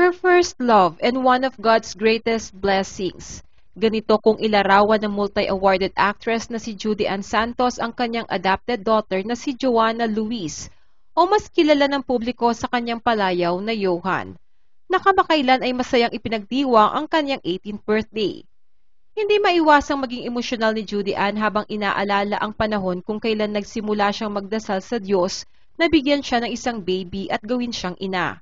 Her first love and one of God's greatest blessings. Ganito kung ilarawan ng multi-awarded actress na si Judy Ann Santos ang kanyang adopted daughter na si Joanna Luis, o mas kilala ng publiko sa kanyang palayaw na Johan. Nakamakailan ay masayang ipinagdiwang ang kanyang 18th birthday. Hindi maiwasang maging emosyonal ni Judy Ann habang inaalala ang panahon kung kailan nagsimula siyang magdasal sa Diyos na bigyan siya ng isang baby at gawin siyang ina.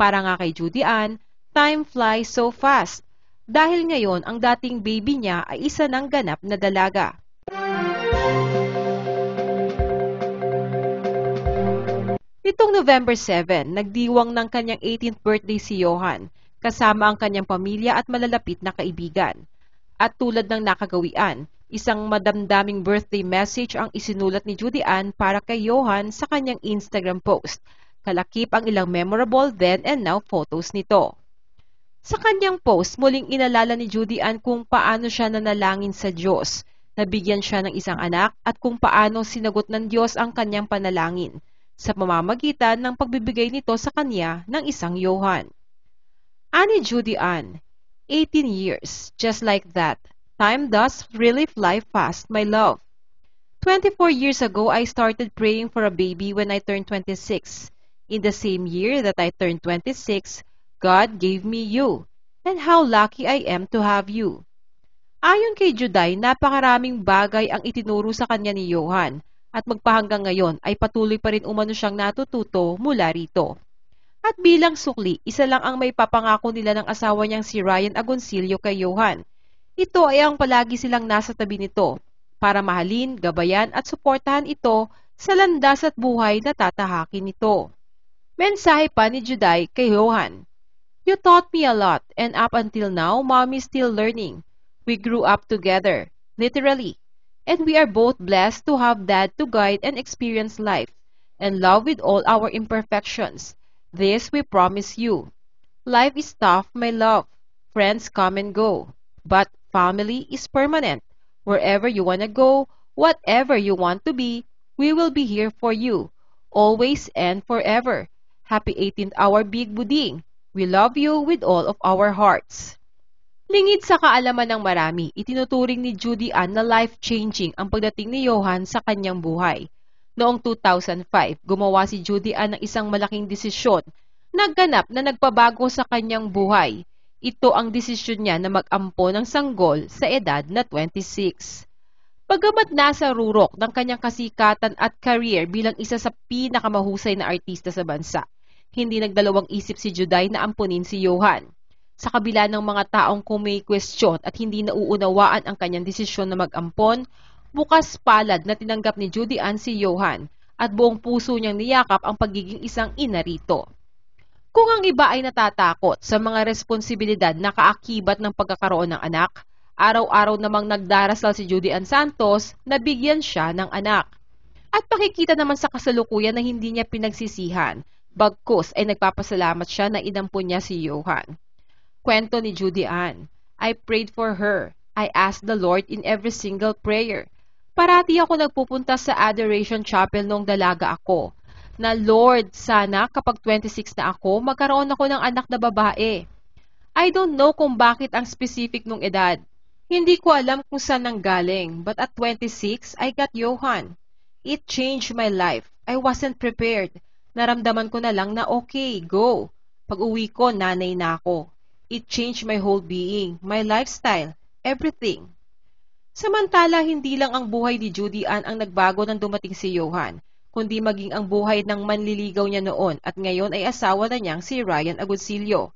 Para nga kay Judy Ann, time flies so fast. Dahil ngayon ang dating baby niya ay isa ng ganap na dalaga. Nitong November 7, nagdiwang ng kanyang 18th birthday si Johan, kasama ang kanyang pamilya at malalapit na kaibigan. At tulad ng nakagawian, isang madamdaming birthday message ang isinulat ni Judy Ann para kay Johan sa kanyang Instagram post. Kalakip ang ilang memorable then and now photos nito. Sa kanyang post, muling inalala ni Judy Ann kung paano siya nanalangin sa Diyos, nabigyan siya ng isang anak at kung paano sinagot ng Diyos ang kanyang panalangin sa pamamagitan ng pagbibigay nito sa kanya ng isang Johan. Ani Judy Ann, 18 years, just like that. Time does really fly fast, my love. 24 years ago, I started praying for a baby when I turned 26. In the same year that I turned 26, God gave me you, and how lucky I am to have you. Ayon kay Juday, napakaraming bagay ang itinuro sa kanya ni Johan, at magpahanggang ngayon ay patuloy pa rin umano siyang natututo mula rito. At bilang sukli, isa lang ang may papangako nila ng asawa niyang si Ryan Agoncillo kay Johan. Ito ay ang palagi silang nasa tabi nito, para mahalin, gabayan at suportahan ito sa landas at buhay na tatahakin nito. Mensahe pa ni Juday kay Johan. You taught me a lot, and up until now, Mommy's still learning. We grew up together, literally, and we are both blessed to have Dad to guide and experience life, and love with all our imperfections. This we promise you. Life is tough, my love. Friends come and go, but family is permanent. Wherever you wanna go, whatever you want to be, we will be here for you, always and forever. Happy 18th hour, Big Buding. We love you with all of our hearts. Lingid sa kaalaman ng marami, itinuturing ni Judy Ann na life-changing ang pagdating ni Johan sa kanyang buhay. Noong 2005, gumawa si Judy Ann ng isang malaking desisyon na ganap na nagpabago sa kanyang buhay. Ito ang desisyon niya na mag-ampo ng sanggol sa edad na 26. Bagamat nasa rurok ng kanyang kasikatan at career bilang isa sa pinakamahusay na artista sa bansa, hindi nagdalawang isip si Juday na ampunin si Johan. Sa kabila ng mga taong kung may question at hindi nauunawaan ang kanyang desisyon na mag-ampon, bukas palad na tinanggap ni Judy Ann si Johan at buong puso niyang niyakap ang pagiging isang ina rito. Kung ang iba ay natatakot sa mga responsibilidad na kaakibat ng pagkakaroon ng anak, araw-araw namang nagdarasal si Judy Ann Santos na bigyan siya ng anak. At pakikita naman sa kasalukuyan na hindi niya pinagsisihan, bagkus ay nagpapasalamat siya na inampun niya si Johan. Kwento ni Judy Ann, I prayed for her. I asked the Lord in every single prayer. Parati ako nagpupunta sa Adoration Chapel noong dalaga ako, na Lord, sana kapag 26 na ako, magkaroon ako ng anak na babae. I don't know kung bakit ang specific nung edad. Hindi ko alam kung saan nanggaling, but at 26, I got Johan. It changed my life. I wasn't prepared. Naramdaman ko na lang na okay, go. Pag-uwi ko, nanay na ako. It changed my whole being, my lifestyle, everything. Samantala, hindi lang ang buhay ni Judy Ann ang nagbago nang dumating si Johan, kundi maging ang buhay ng manliligaw niya noon at ngayon ay asawa na niyang si Ryan Agoncillo.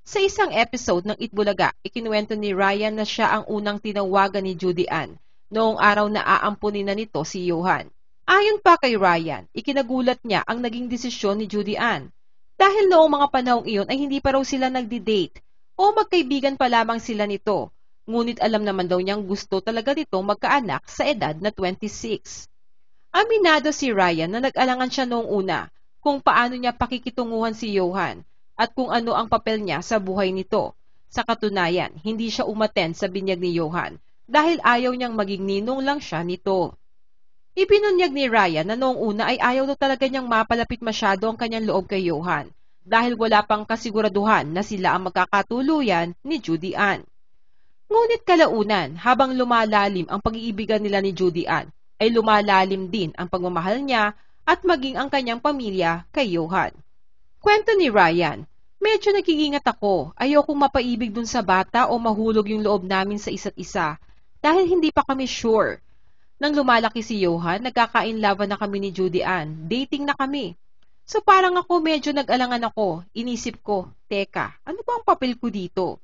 Sa isang episode ng Itbulaga, ikinuwento ni Ryan na siya ang unang tinawagan ni Judy Ann noong araw na aampunin na nito si Johan. Ayon pa kay Ryan, ikinagulat niya ang naging desisyon ni Judy Ann. Dahil noong mga panahong iyon ay hindi pa raw sila nagdi-date o magkaibigan pa lamang sila nito. Ngunit alam naman daw niyang gusto talaga nitong magkaanak sa edad na 26. Aminado si Ryan na nag-alangan siya noong una kung paano niya pakikitunguhan si Johan at kung ano ang papel niya sa buhay nito. Sa katunayan, hindi siya umattend sa binyag ni Johan dahil ayaw niyang maging ninong lang siya nito. Ibinunyag ni Ryan na noong una ay ayaw daw talaga niyang mapalapit masyado ang kanyang loob kay Johan dahil wala pang kasiguraduhan na sila ang magkakatuluyan ni Judy Ann. Ngunit kalaunan, habang lumalalim ang pag-iibigan nila ni Judy Ann, ay lumalalim din ang pagmamahal niya at maging ang kanyang pamilya kay Johan. Kwento ni Ryan, medyo nag-iingat ako, ayokong mapaibig dun sa bata o mahulog yung loob namin sa isa't isa dahil hindi pa kami sure. Nang lumalaki si Johan, nagkakainlaban na kami ni Judy Ann, dating na kami. So parang ako medyo nag-alangan ako, inisip ko, teka, ano ba ang papel ko dito?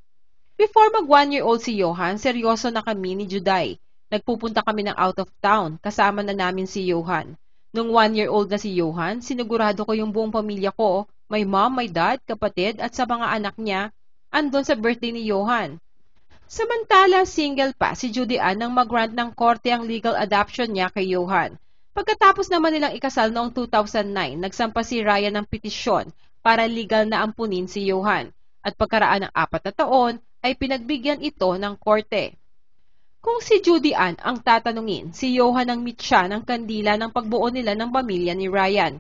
Before mag 1-year-old si Johan, seryoso na kami ni Juday. Nagpupunta kami ng out of town, kasama na namin si Johan. Nung 1-year-old na si Johan, sinigurado ko yung buong pamilya ko, my mom, my dad, kapatid at sa mga anak niya, andon sa birthday ni Johan. Samantala, single pa si Judy Ann nang mag-grant ng korte ang legal adoption niya kay Johan. Pagkatapos naman nilang ikasal noong 2009, nagsampa si Ryan ng petisyon para legal na ampunin si Johan at pagkaraan ng 4 na taon ay pinagbigyan ito ng korte. Kung si Judy Ann ang tatanungin, si Johan ang mitya ng kandila ng pagbuo nila ng pamilya ni Ryan.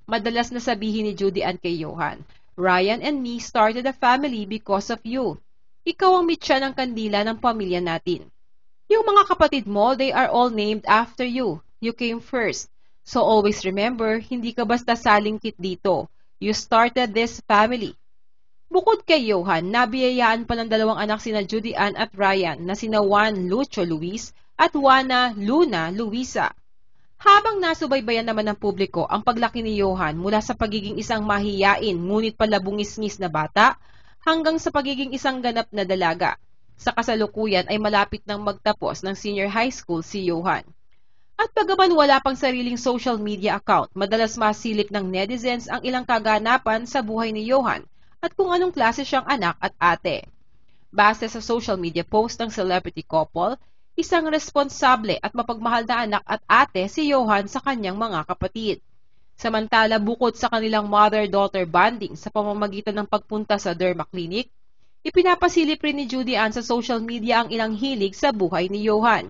Madalas na sabihin ni Judy Ann kay Johan, Ryan and me started a family because of you. Ikaw ang mitya ng kandila ng pamilya natin. Yung mga kapatid mo, they are all named after you. You came first. So always remember, hindi ka basta salingkit dito. You started this family. Bukod kay Johan, nabiyayaan pa ng 2 anak sina Judy Ann at Ryan na sina Juan Lucho Luis at Juana Luna Luisa. Habang nasubaybayan naman ng publiko ang paglaki ni Johan mula sa pagiging isang mahiyain ngunit palabungis-ngis na bata hanggang sa pagiging isang ganap na dalaga. Sa kasalukuyan ay malapit nang magtapos ng senior high school si Johan. At bagaman wala pang sariling social media account, madalas masilip ng netizens ang ilang kaganapan sa buhay ni Johan at kung anong klase siyang anak at ate. Base sa social media post ng celebrity couple, isang responsable at mapagmahal na anak at ate si Johan sa kanyang mga kapatid. Samantala, bukod sa kanilang mother-daughter bonding sa pamamagitan ng pagpunta sa derma clinic, ipinapasilip rin ni Judy Ann sa social media ang ilang hilig sa buhay ni Johan.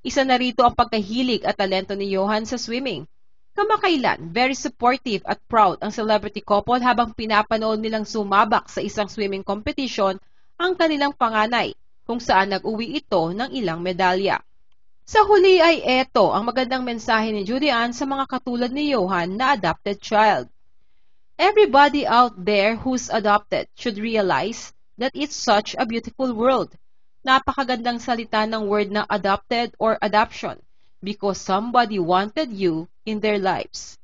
Isa na rito ang pagkahilig at talento ni Johan sa swimming. Kamakailan, very supportive at proud ang celebrity couple habang pinapanood nilang sumabak sa isang swimming competition ang kanilang panganay, kung saan nag-uwi ito ng ilang medalya. Sa huli ay eto ang magandang mensahe ni Judy Ann sa mga katulad ni Johan na adopted child. Everybody out there who's adopted should realize that it's such a beautiful world. Napakagandang salita ng word na adopted or adoption because somebody wanted you in their lives.